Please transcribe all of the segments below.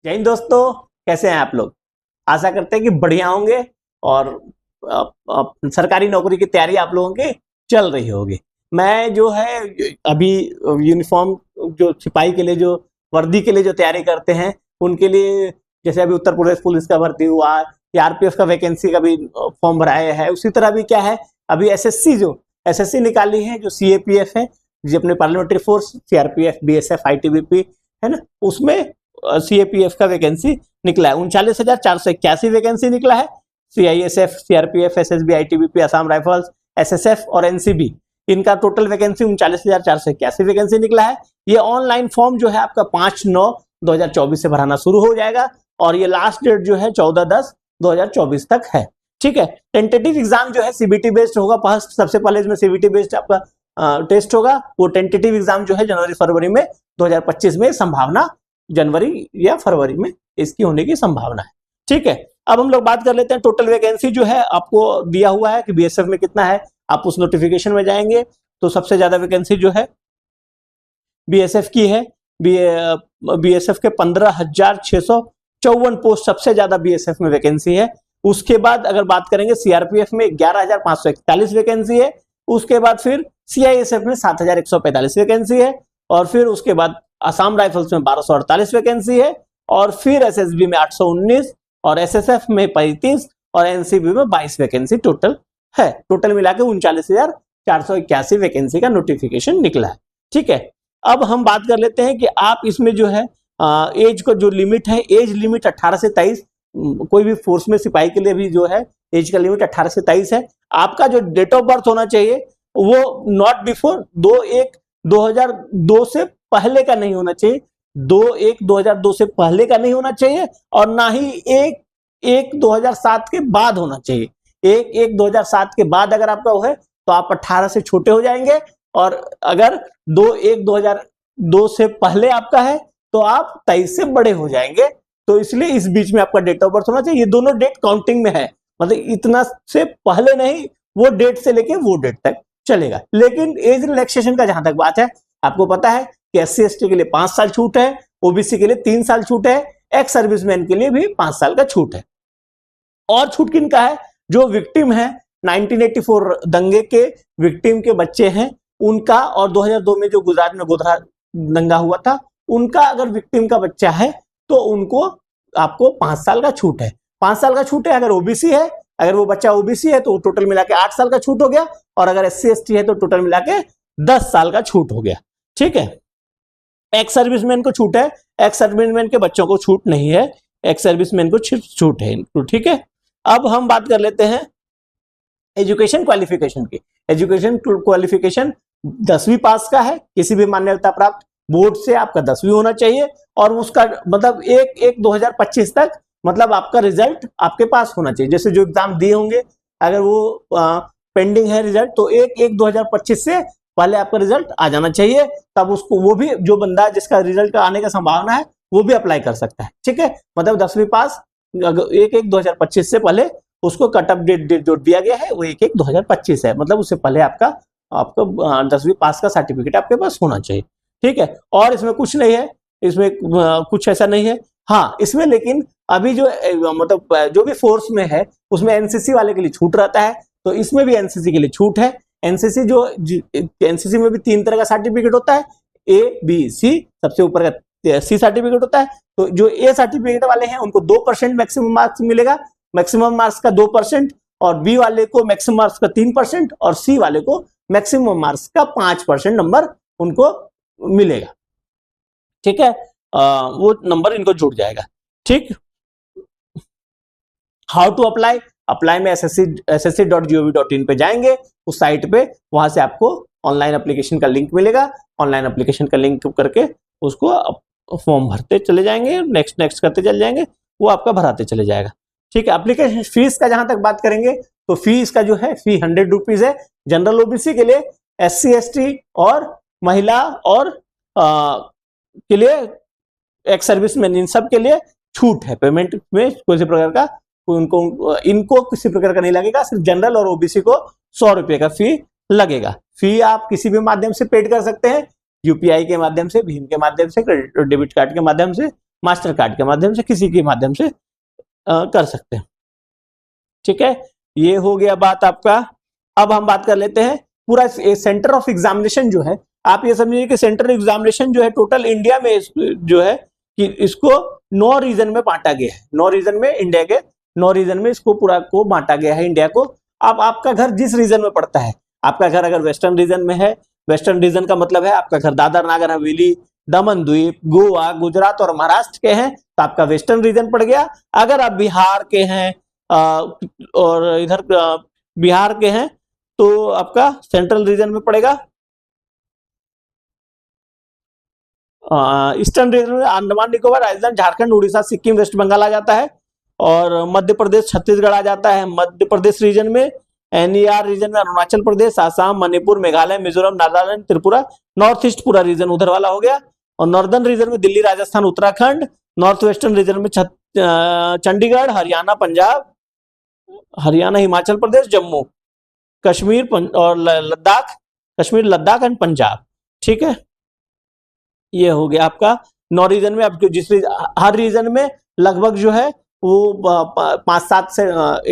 जय हिंद दोस्तों, कैसे हैं आप लोग। आशा करते हैं कि बढ़िया होंगे और सरकारी नौकरी की तैयारी आप लोगों की चल रही होगी। मैं जो है अभी यूनिफॉर्म जो सिपाही के लिए जो वर्दी के लिए जो तैयारी करते हैं उनके लिए, जैसे अभी उत्तर प्रदेश पुलिस का भर्ती हुआ, आरपीएफ का वैकेंसी का भी फॉर्म भराया है, उसी तरह भी क्या है अभी एसएससी निकाली है जो सीएपीएफ है, जो अपने parliamentary force, CRPF, BSF, ITBP है ना, उसमें सीएपीएफ का वैकेंसी निकला है। 39,481 वैकेंसी निकला है। CISF, CRPF, SSB, ITBP, Assam rifles, SSF और एनसीबी, इनका टोटल वैकेंसी 39,481 वैकेंसी निकला है। ये ऑनलाइन फॉर्म जो है आपका 5/9/2024 से भराना शुरू हो जाएगा और ये लास्ट डेट जो है 14/10/2024 तक है। ठीक है। टेंटेटिव एग्जाम जो है सीबीटी बेस्ड होगा। सबसे पहले इसमें सीबीटी बेस्ड आपका टेस्ट होगा। वो टेंटेटिव एग्जाम जो है जनवरी फरवरी में 2025 में संभावना, जनवरी या फरवरी में इसकी होने की संभावना है। ठीक है। अब हम लोग बात कर लेते हैं टोटल वैकेंसी जो है आपको दिया हुआ है कि बीएसएफ में कितना है। आप उस नोटिफिकेशन में जाएंगे तो सबसे ज्यादा वैकेंसी जो है बीएसएफ की है। बीएसएफ के 15,654 पोस्ट सबसे ज्यादा बीएसएफ में वैकेंसी है। उसके बाद अगर बात करेंगे सीआरपीएफ में 11,541 वैकेंसी है। उसके बाद फिर सीआईएसएफ में 7,145 वैकेंसी है और फिर उसके बाद असम राइफल्स में 1,248 वैकेंसी है और फिर एसएसबी में 819 और एसएसएफ में 35 और एनसीबी में 22 वैकेंसी टोटल है। टोटल मिला के 39,481 वैकेंसी का नोटिफिकेशन निकला है। ठीक है। अब हम बात कर लेते हैं कि आप इसमें जो है एज को जो लिमिट है, एज लिमिट 18 से 23, कोई भी फोर्स में सिपाही के लिए भी जो है एज का लिमिट 18 से 23 है। आपका जो डेट ऑफ बर्थ होना चाहिए वो नॉट बिफोर 2/1/2002 से पहले का नहीं होना चाहिए, 2/1/2002 से पहले का नहीं होना चाहिए और ना ही 1/1/2007 के बाद होना चाहिए। 1/1/2007 के बाद अगर आपका वो है तो आप 18 से छोटे हो जाएंगे और अगर 2/1/2002 से पहले आपका है तो आप 23 से बड़े हो जाएंगे। तो इसलिए इस बीच में आपका डेट ऑफ बर्थ होना चाहिए। ये दोनों डेट काउंटिंग में है, मतलब इतना से पहले नहीं, वो डेट से लेके वो डेट तक चलेगा। लेकिन एज रिलैक्सेशन का जहां तक बात है, आपको पता है कि SC/ST के लिए 5 साल छूट है, ओबीसी के लिए 3 साल छूट है, एक्स सर्विसमैन के लिए भी 5 साल का छूट है। और छूट किन का है? जो विक्टिम है 1984 दंगे के विक्टिम के बच्चे हैं उनका, और 2002 में जो गुजरात में गोधरा दंगा हुआ था उनका अगर विक्टिम का बच्चा है तो उनको आपको 5 साल का छूट है। 5 साल का छूट है। अगर ओबीसी है, अगर वो बच्चा ओबीसी है तो टोटल मिला के 8 साल का छूट हो गया और अगर SC/ST है तो टोटल मिला के 10 साल का छूट हो गया। ठीक है। एक्स सर्विसमैन को छूट है, एक्स सर्विसमैन के बच्चों को छूट नहीं है, एक्स सर्विसमैन को छूट है। ठीक है। अब हम बात कर लेते हैं एजुकेशन क्वालिफिकेशन की। एजुकेशन क्वालिफिकेशन 10वीं पास का है, किसी भी मान्यता प्राप्त बोर्ड से आपका 10वीं होना चाहिए और उसका मतलब 1/1/2025 तक मतलब आपका रिजल्ट आपके पास होना चाहिए। जैसे जो एग्जाम दिए होंगे अगर वो पेंडिंग है रिजल्ट तो 1/1/2025 से पहले आपका रिजल्ट आ जाना चाहिए। तब उसको वो भी जो बंदा जिसका रिजल्ट का आने का संभावना है वो भी अप्लाई कर सकता है। ठीक है। मतलब 10वीं पास 1/1/2025 से पहले उसको कट ऑफ डेट जो दिया गया है वो 1/1/2025 है, मतलब उससे पहले आपको 10वीं पास का सर्टिफिकेट आपके पास होना चाहिए। ठीक है। और इसमें कुछ नहीं है, इसमें कुछ ऐसा नहीं है। हाँ, इसमें लेकिन अभी जो मतलब जो भी फोर्स में है उसमें एनसीसी वाले के लिए छूट रहता है, तो इसमें भी एनसीसी के लिए छूट है। एनसीसी में भी 3 तरह का सर्टिफिकेट होता है, A, B, C, सबसे ऊपर का C सर्टिफिकेट होता है। तो जो A सर्टिफिकेट वाले हैं उनको 2% मैक्सिमम मार्क्स मिलेगा, मैक्सिमम मार्क्स का 2%, और B वाले को मैक्सिमम मार्क्स का 3% और C वाले को मैक्सिमम मार्क्स का 5% नंबर उनको मिलेगा। ठीक है। वो नंबर इनको जुड़ जाएगा। ठीक। हाउ टू अप्लाई में ssc.gov.in पे जाएंगे, उस साइट पे, वहां से आपको ऑनलाइन एप्लीकेशन का लिंक मिलेगा। ऑनलाइन एप्लीकेशन का लिंक करके उसको फॉर्म भरते चले जाएंगे, नेक्स्ट करते चले जाएंगे, वो आपका भराते चले जाएगा। ठीक है। एप्लीकेशन फीस का जहां तक बात करेंगे तो फीस का जो है फी 100 रुपीज है। जनरल ओबीसी के लिए, SC/ST और महिला और के लिए, एक्स सर्विसमैन, इन सब के लिए छूट है। पेमेंट में किसी प्रकार का इनको किसी प्रकार का नहीं लगेगा। सिर्फ जनरल और ओबीसी को 100 रुपए का फी लगेगा। फी आप किसी भी माध्यम से पेड कर सकते हैं, यूपीआई के माध्यम से, भीम के माध्यम से, क्रेडिट और डेबिट कार्ड के माध्यम से, मास्टर कार्ड के माध्यम से, किसी के माध्यम से कर सकते हैं। ठीक है, ये हो गया बात आपका। अब हम बात कर लेते हैं पूरा सेंटर ऑफ एग्जामिनेशन जो है, आप ये समझिए कि सेंटर एग्जामिनेशन जो है टोटल इंडिया में जो है कि इसको 9 रीजन में बांटा गया है। 9 रीजन में, इंडिया के 9 रीजन में इसको पूरा को बांटा गया है इंडिया को। अब आपका घर जिस रीजन में पड़ता है, आपका घर अगर वेस्टर्न रीजन में है, वेस्टर्न रीजन का मतलब है आपका घर दादर नागर हवेली, दमन द्वीप, गोवा, गुजरात और महाराष्ट्र के हैं तो आपका वेस्टर्न रीजन पड़ गया। अगर आप बिहार के हैं और इधर बिहार के हैं तो आपका सेंट्रल रीजन में पड़ेगा। ईस्टर्न रीजन में अंडमान निकोबार, राजस्थान, झारखंड, उड़ीसा, सिक्किम, वेस्ट बंगाल आ जाता है और मध्य प्रदेश, छत्तीसगढ़ आ जाता है मध्य प्रदेश रीजन में। एनईआर रीजन में अरुणाचल प्रदेश, आसाम, मणिपुर, मेघालय, मिजोरम, नागालैंड, त्रिपुरा। नॉर्थ ईस्ट पूरा रीजन उधर वाला हो गया। और नॉर्दर्न रीजन में Delhi, Rajasthan, Uttarakhand. North western region में चंडीगढ़, हरियाणा, पंजाब, हरियाणा, हिमाचल प्रदेश, जम्मू कश्मीर और लद्दाख, कश्मीर, लद्दाख एंड पंजाब। ठीक है, ये हो गया आपका 9 रीजन में। अब जिस हर रीजन में लगभग जो है वो 5-7 से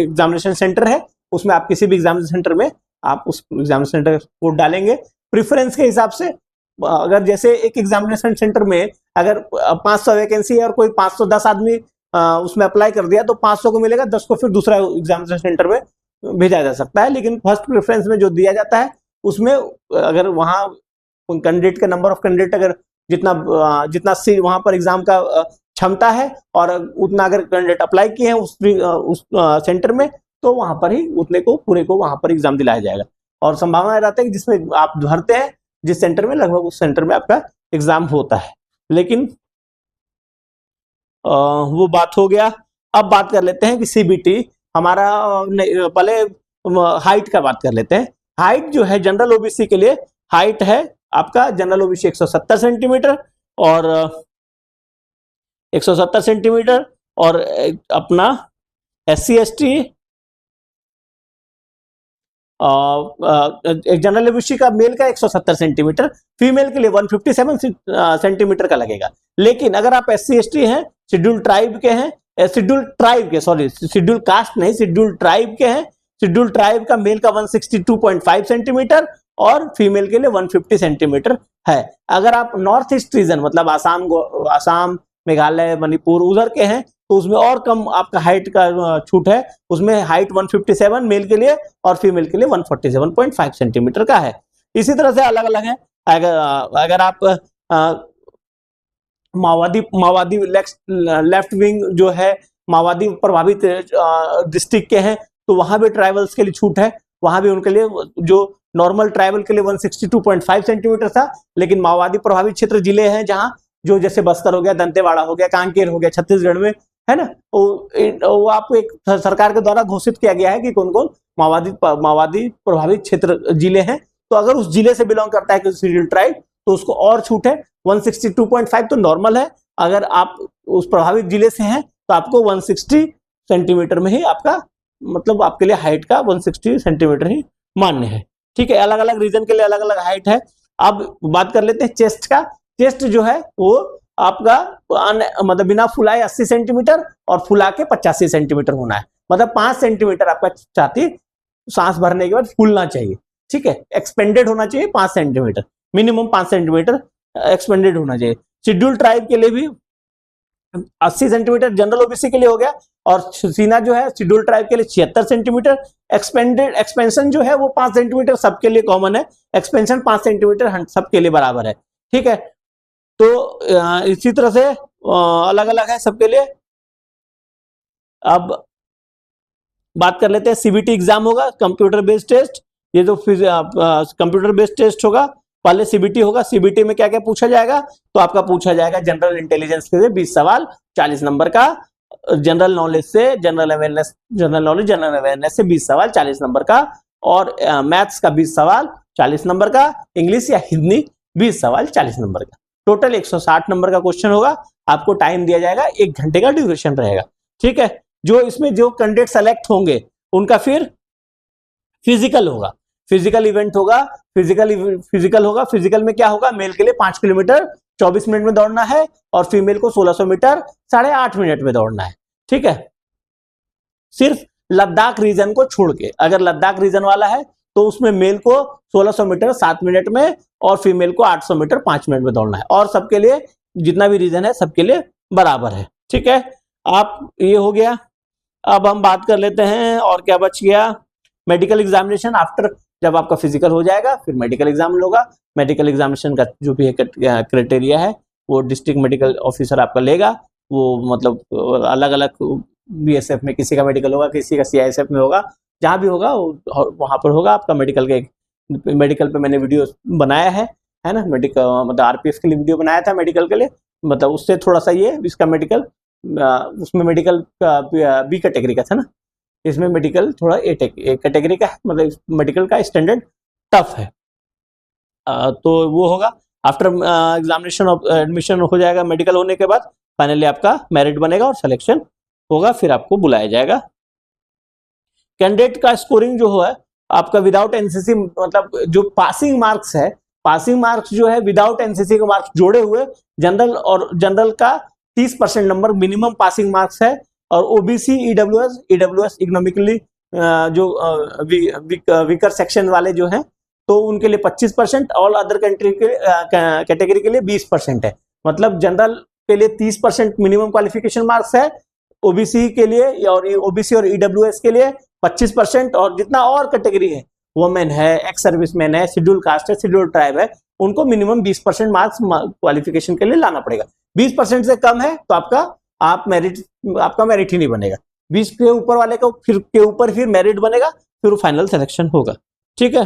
एग्जामिनेशन सेंटर है, उसमें आप किसी भी एग्जामिनेशन सेंटर में आप उस एग्जामिनेशन सेंटर कोड डालेंगे प्रेफरेंस के हिसाब से। अगर जैसे एक एग्जामिनेशन सेंटर में अगर 500 वैकेंसी है और कोई 510 आदमी उसमें अप्लाई कर दिया तो 500 को मिलेगा, 10 को फिर दूसरा एग्जामिनेशन सेंटर में भेजा जा सकता है। लेकिन फर्स्ट प्रेफरेंस में जो दिया जाता है उसमें अगर वहां कैंडिडेट का नंबर ऑफ कैंडिडेट अगर जितना सी वहां पर एग्जाम का क्षमता है और उतना अगर कैंडिडेट अप्लाई किए हैं उस सेंटर में तो वहां पर ही उतने को पूरे को वहां पर एग्जाम दिलाया जाएगा। और संभावना रहता है कि जिसमें आप भरते हैं जिस सेंटर में लगभग उस सेंटर में आपका एग्जाम होता है। लेकिन वो बात हो गया। अब बात कर लेते हैं कि सीबीटी हमारा, पहले हाइट का बात कर लेते हैं। हाइट जो है जनरल ओबीसी के लिए हाइट है आपका जनरल ओबीसी 170 सेंटीमीटर और 170 सेंटीमीटर और अपना SC ST एक जनरल ओबीसी का मेल का 170 सेंटीमीटर, फीमेल के लिए 157 सेंटीमीटर का लगेगा। लेकिन अगर आप SC ST हैं, शेड्यूल ट्राइब के हैं, शेड्यूल कास्ट नहीं, शेड्यूल ट्राइब के हैं, शेड्यूल ट्राइब का मेल का 162.5 सेंटीमीटर और फीमेल के लिए 150 सेंटीमीटर है। अगर आप नॉर्थ ईस्ट रीजन मतलब आसाम, मेघालय, मणिपुर उधर के हैं तो उसमें और कम आपका हाइट का छूट है, उसमें हाइट 157 मेल के लिए और फीमेल के लिए 147.5 सेंटीमीटर का है। इसी तरह से अलग अलग है। अगर आप माओवादी लेफ्ट विंग जो है माओवादी प्रभावित डिस्ट्रिक्ट के हैं तो वहां भी ट्राइबल्स के लिए छूट है, वहां भी उनके लिए जो नॉर्मल ट्राइबल के लिए 162.5 सेंटीमीटर था। लेकिन माओवादी प्रभावित क्षेत्र जिले हैं जहां जो जैसे बस्तर हो गया, दंतेवाड़ा हो गया, कांकेर हो गया छत्तीसगढ़ में, है ना, वो आपको एक सरकार के द्वारा घोषित किया गया है कि कौन कौन माओवादी प्रभावित क्षेत्र जिले हैं। तो अगर उस जिले से बिलोंग करता है कि शेड्यूल ट्राइब तो उसको और छूट है। 162.5 तो नॉर्मल है, अगर आप उस प्रभावित जिले से हैं तो आपको 160 सेंटीमीटर में ही आपका मतलब आपके लिए हाइट का 160 सेंटीमीटर ही मान्य है। ठीक है, अलग अलग रीजन के लिए अलग अलग हाइट है। अब बात कर लेते हैं चेस्ट का। चेस्ट जो है वो आपका मतलब बिना फुलाए 80 सेंटीमीटर और फुला के 85 सेंटीमीटर होना है, मतलब 5 सेंटीमीटर आपका छाती सांस भरने के बाद फूलना चाहिए। ठीक है, एक्सपेंडेड होना चाहिए 5 सेंटीमीटर, मिनिमम 5 सेंटीमीटर एक्सपेंडेड होना चाहिए। शेड्यूल ट्राइब के लिए भी 80 सेंटीमीटर जनरल ओबीसी के लिए हो गया और सीना जो है शेड्यूल ट्राइब के लिए 76 सेंटीमीटर। एक्सपेंशन जो है वो 5 सेंटीमीटर सबके लिए कॉमन है, एक्सपेंशन 5 सेंटीमीटर सबके लिए बराबर है। ठीक है, तो इसी तरह से अलग अलग है सबके लिए। अब बात कर लेते हैं सीबीटी एग्जाम होगा, कंप्यूटर बेस्ड टेस्ट। ये जो कंप्यूटर बेस्ड टेस्ट होगा, पहले सीबीटी होगा। सीबीटी में क्या क्या पूछा जाएगा, तो आपका पूछा जाएगा जनरल इंटेलिजेंस के 20 सवाल 40 नंबर का, जनरल नॉलेज से जनरल अवेयरनेस से 20 सवाल 40 नंबर का, और मैथ्स का 20 सवाल 40 नंबर का, इंग्लिश या हिंदी 20 सवाल 40 नंबर का। टोटल 160 नंबर का क्वेश्चन होगा। आपको टाइम दिया जाएगा, 1 घंटे का ड्यूरेशन रहेगा। ठीक है, जो इसमें जो कैंडिडेट सेलेक्ट होंगे उनका फिर फिजिकल होगा, फिजिकल इवेंट होगा, फिजिकल होगा। फिजिकल में क्या होगा, मेल के लिए 5 किलोमीटर 24 मिनट में दौड़ना है और फीमेल को 1600 मीटर 8.5 मिनट में दौड़ना है। ठीक है, सिर्फ लद्दाख रीजन को छोड़ के। अगर लद्दाख रीजन वाला है तो उसमें मेल को 1600 मीटर 7 मिनट में और फीमेल को 800 मीटर 5 मिनट में दौड़ना है, और सबके लिए जितना भी रीजन है सबके लिए बराबर है। ठीक है, आप ये हो गया। अब हम बात कर लेते हैं और क्या बच गया, मेडिकल एग्जामिनेशन। आफ्टर जब आपका फिजिकल हो जाएगा फिर मेडिकल एग्जाम होगा। मेडिकल एग्जामिनेशन का जो भी क्राइटेरिया है वो डिस्ट्रिक्ट मेडिकल ऑफिसर आपका लेगा। वो मतलब अलग अलग बीएसएफ में किसी का मेडिकल होगा, किसी का सीआईएसएफ में होगा, जहाँ भी होगा वहाँ पर होगा आपका मेडिकल के। मेडिकल पे मैंने वीडियो बनाया है ना, मेडिकल मतलब आरपीएफ के लिए वीडियो बनाया था मेडिकल के लिए, मतलब उससे थोड़ा सा ये इसका मेडिकल, उसमें मेडिकल बी कैटेगरी का था ना, इसमें मेडिकल थोड़ा ए कैटेगरी का है, मतलब मेडिकल का स्टैंडर्ड टफ है। तो वो होगा आफ्टर एग्जामिनेशन ऑफ एडमिशन हो जाएगा। मेडिकल होने के बाद फाइनली आपका मेरिट बनेगा और सिलेक्शन होगा, फिर आपको बुलाया जाएगा। कैंडिडेट का स्कोरिंग जो है आपका विदाउट एनसीसी, मतलब जो पासिंग मार्क्स है, पासिंग मार्क्स जो है विदाउट एनसीसी के मार्क्स जोड़े हुए, जनरल का 30% नंबर मिनिमम पासिंग मार्क्स है, और ओबीसी ईडब्ल्यूएस इकोनॉमिकली जो वीकर सेक्शन वाले जो हैं तो उनके लिए 25% और अदर कंट्री के कैटेगरी के लिए 20% है। मतलब जनरल के लिए 30% मिनिमम क्वालिफिकेशन मार्क्स है, ओबीसी के लिए और ओबीसी और ईडब्ल्यूएस के लिए 25%, और जितना और कैटेगरी है, वुमेन है, एक्स सर्विसमैन है, शेड्यूल कास्ट है, शेड्यूल ट्राइब है, उनको मिनिमम 20% मार्क्स क्वालिफिकेशन के लिए लाना पड़ेगा। 20% से कम है तो आपका मेरिट ही नहीं बनेगा। 20 के ऊपर वाले को फिर मेरिट बनेगा, फिर फाइनल सिलेक्शन होगा। ठीक है,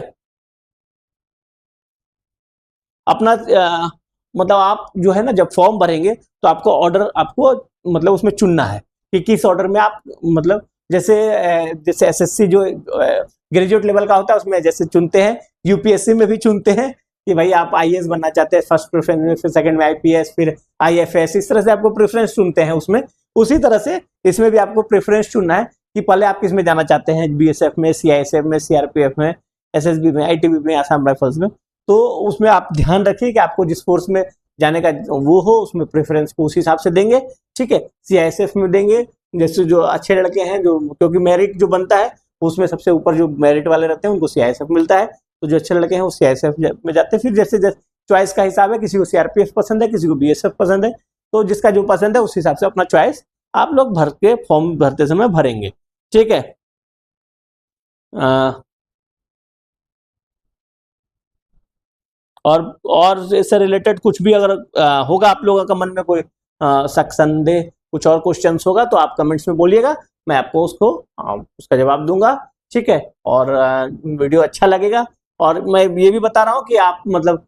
अपना मतलब आप जो है ना जब फॉर्म भरेंगे तो आपको मतलब उसमें चुनना है कि किस ऑर्डर में आप, मतलब जैसे एसएससी जो ग्रेजुएट लेवल का होता है उसमें जैसे चुनते हैं, यूपीएससी में भी चुनते हैं कि भाई आप आईएएस बनना चाहते हैं फर्स्ट प्रेफरेंस में, फिर सेकंड में आईपीएस, फिर आईएफएस, इस तरह से आपको प्रेफरेंस चुनते हैं उसमें। उसी तरह से इसमें भी आपको प्रेफरेंस चुनना है कि पहले आप किस में जाना चाहते हैं, बीएसएफ में, सीआईएसएफ में, सीआरपीएफ में, एसएसबी में, आईटीबीपी में, आसाम राइफल्स में। तो उसमें आप ध्यान रखिए कि आपको जिस फोर्स में जाने का वो हो उसमें प्रेफरेंस को उस हिसाब से देंगे। ठीक है, सीआईएसएफ में देंगे जैसे जो अच्छे लड़के हैं, जो क्योंकि मेरिट जो बनता है उसमें सबसे ऊपर जो मेरिट वाले रहते हैं उनको सीआईएसएफ मिलता है, तो जो अच्छे लड़के हैं वो सीआईएसएफ में जाते हैं। फिर जैसे चॉइस का हिसाब है, किसी को सीआरपीएफ पसंद है, किसी को बीएसएफ पसंद है, तो जिसका जो पसंद है उस हिसाब से अपना चॉइस आप लोग भर के फॉर्म भरते समय भरेंगे। ठीक है, और इससे रिलेटेड कुछ भी अगर होगा आप लोगों का मन में कोई शक संदेह, कुछ और क्वेश्चंस होगा तो आप कमेंट्स में बोलिएगा, मैं आपको उसका जवाब दूंगा। ठीक है, और वीडियो अच्छा लगेगा। और मैं ये भी बता रहा हूँ कि आप मतलब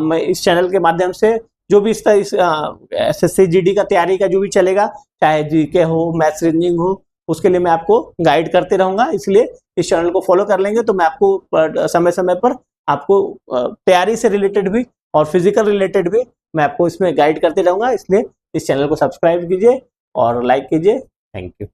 मैं इस चैनल के माध्यम से जो भी इस एसएससी जीडी का तैयारी का जो भी चलेगा, चाहे जीके हो, मैथ्स रीजनिंग हो, उसके लिए मैं आपको गाइड करते रहूंगा। इसलिए इस चैनल को फॉलो कर लेंगे तो मैं आपको समय समय पर आपको तैयारी से रिलेटेड भी और फिजिकल रिलेटेड भी मैं आपको इसमें गाइड करते रहूंगा। इसलिए इस चैनल को सब्सक्राइब कीजिए और लाइक कीजिए। Thank you.